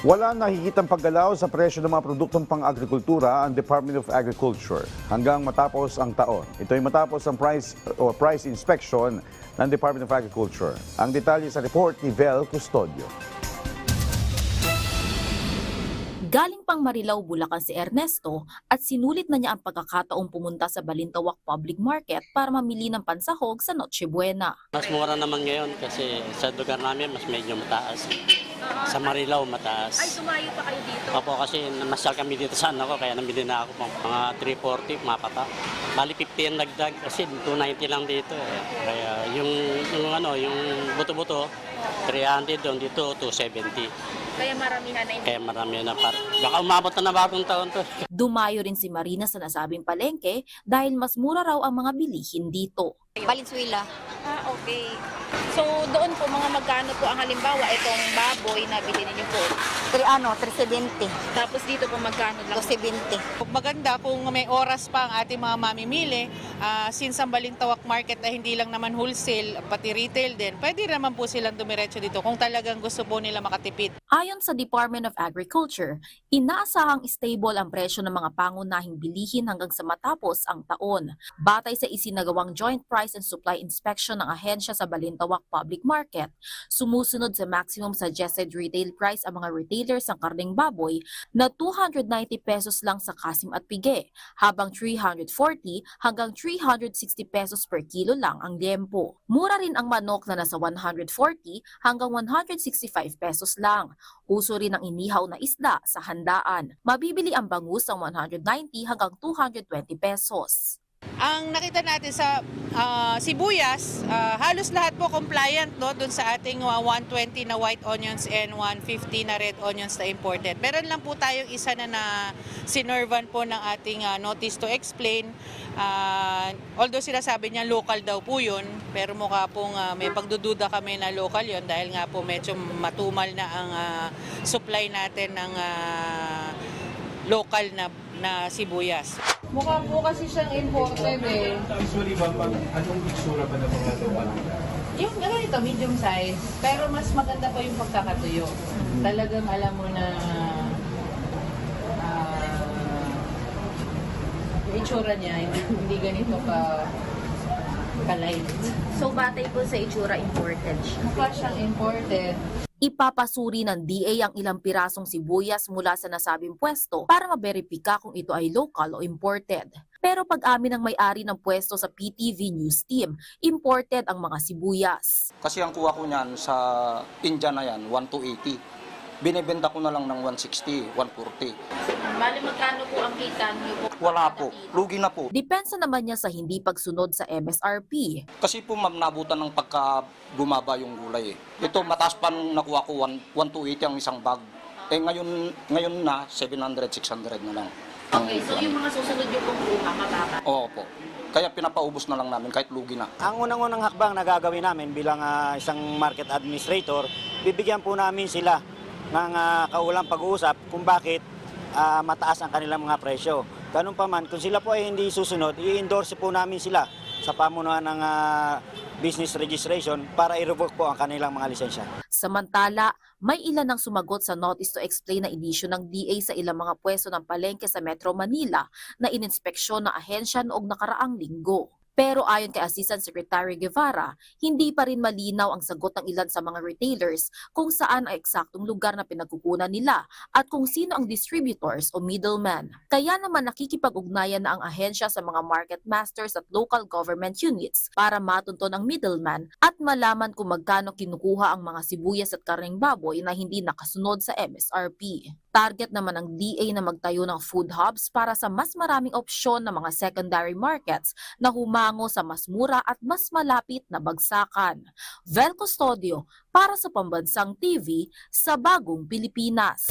Wala nakikitang paggalaw sa presyo ng mga produktong pang-agrikultura ang Department of Agriculture hanggang matapos ang taon. Ito ay matapos ang price inspection ng Department of Agriculture. Ang detalye sa report ni Vel Custodio. Galing pang Marilao, Bulacan si Ernesto at sinulit na niya ang pagkakataong pumunta sa Balintawak Public Market para mamili ng pansahog sa Noche Buena. Mas mura naman ngayon kasi sa lugar namin mas medyo mataas. Sa Marilao mataas. Ay, tumayo pa kayo dito? Opo, kasi namasyal kami dito sa ko kaya nabili na ako mga 340 mapata. Bali 50 ang dagdag kasi 290 lang dito. Kaya yung buto-buto 300 doon dito 270. Kaya maramihan na Kaya marami na baka umabot na bagong taon to. Dumayo rin si Marina sa nasabing palengke dahil mas mura raw ang mga bilihin dito. Valenzuela. Okay. So doon po mga magkano po ang halimbawa itong baboy na bilhin niyo po? 370. Tapos dito po magkano lang? 270. Maganda kung may oras pa ang ating mga mamimili, since ang Balintawak Market na hindi lang naman wholesale, pati retail din, pwede naman po silang dumiretso dito kung talagang gusto po nila makatipid. Ayon sa Department of Agriculture, inaasahang stable ang presyo ng mga pangunahing bilihin hanggang sa matapos ang taon. Batay sa isinagawang Joint Price and Supply Inspection ng ahensya sa Balintawak Public Market, sumusunod sa maximum suggested retail price ang mga retailers ng karneng baboy na 290 pesos lang sa kasim at pige, habang 340 hanggang 360 pesos per kilo lang ang liempo. Mura rin ang manok na nasa 140 hanggang 165 pesos lang. Uso rin ang inihaw na isda sa handaan. Mabibili ang bangus ng 190 hanggang 220 pesos. Ang nakita natin sa sibuyas, halos lahat po compliant doon sa ating 120 na white onions and 150 na red onions na imported. Meron lang po tayong isa na sinervan po ng ating notice to explain. Although sinasabi niya local daw po yun, pero mukha pong may pagdududa kami na local yun dahil nga po medyo matumal na ang supply natin ng local na sibuyas. Mukha po kasi siyang imported eh. Usually ba, anong itsura ba ng mga local? Yung ganito, medium size. Pero mas maganda pa yung pagkakatuyo. Talagang alam mo na yung itsura niya, hindi ganito ka-light. So batay po sa itsura, imported siya. Mukha siyang imported. Ipapasuri ng DA ang ilang pirasong sibuyas mula sa nasabing pwesto para maberipika kung ito ay local o imported. Pero pag-amin ng may-ari ng pwesto sa PTV News Team, imported ang mga sibuyas. Kasi ang kuha ko niyan sa India na yan, 1,280. Binibenta ko na lang ng 160, 140. Bali magkano po ang kita niyo po? Wala po, lugi na po. Depensa naman niya sa hindi pagsunod sa MSRP. Kasi po ma'am, nabutan ng pagka bumaba yung gulay eh. Ito mataas pa nung nakuha ko, 1,280 ang isang bag. Eh ngayon na, 700, 600 na lang. Okay, so yung mga susunod yung pong kuha, mababa? Oo po. Kaya pinapaubos na lang namin kahit lugi na. Ang unang-unang hakbang na gagawin namin bilang isang market administrator, bibigyan po namin sila ng kaulang pag-uusap kung bakit mataas ang kanilang mga presyo. Ganun pa man, kung sila po ay hindi susunod, i-endorse po namin sila sa pamunuan ng business registration para i-revoke po ang kanilang mga lisensya. Samantala, may ilan ang sumagot sa notice to explain na inisyu ng DA sa ilang mga pwesto ng palengke sa Metro Manila na ininspeksyon ng ahensya noong nakaraang linggo. Pero ayon kay Assistant Secretary Guevara, hindi pa rin malinaw ang sagot ng ilan sa mga retailers kung saan ang eksaktong lugar na pinagkukunan nila at kung sino ang distributors o middleman. Kaya naman nakikipag-ugnayan na ang ahensya sa mga market masters at local government units para matunton ang middleman at malaman kung magkano kinukuha ang mga sibuyas at karneng baboy na hindi nakasunod sa MSRP. Target naman ng DA na magtayo ng food hubs para sa mas maraming opsyon ng mga secondary markets na humango sa mas mura at mas malapit na bagsakan. Vel Custodio para sa Pambansang TV sa Bagong Pilipinas.